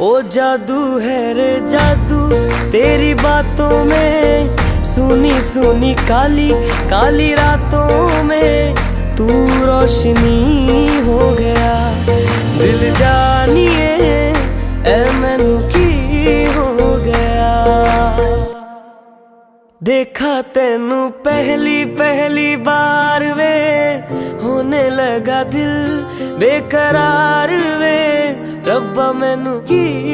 ओ जादू है रे जादू तेरी बातों में, सुनी सुनी काली काली रातों में तू रोशनी हो गया। दिल जानिए ऐ मैनू की हो गया। देखा तेनू पहली पहली बार वे, होने लगा दिल बेकरार वे। रब्बा मैनू की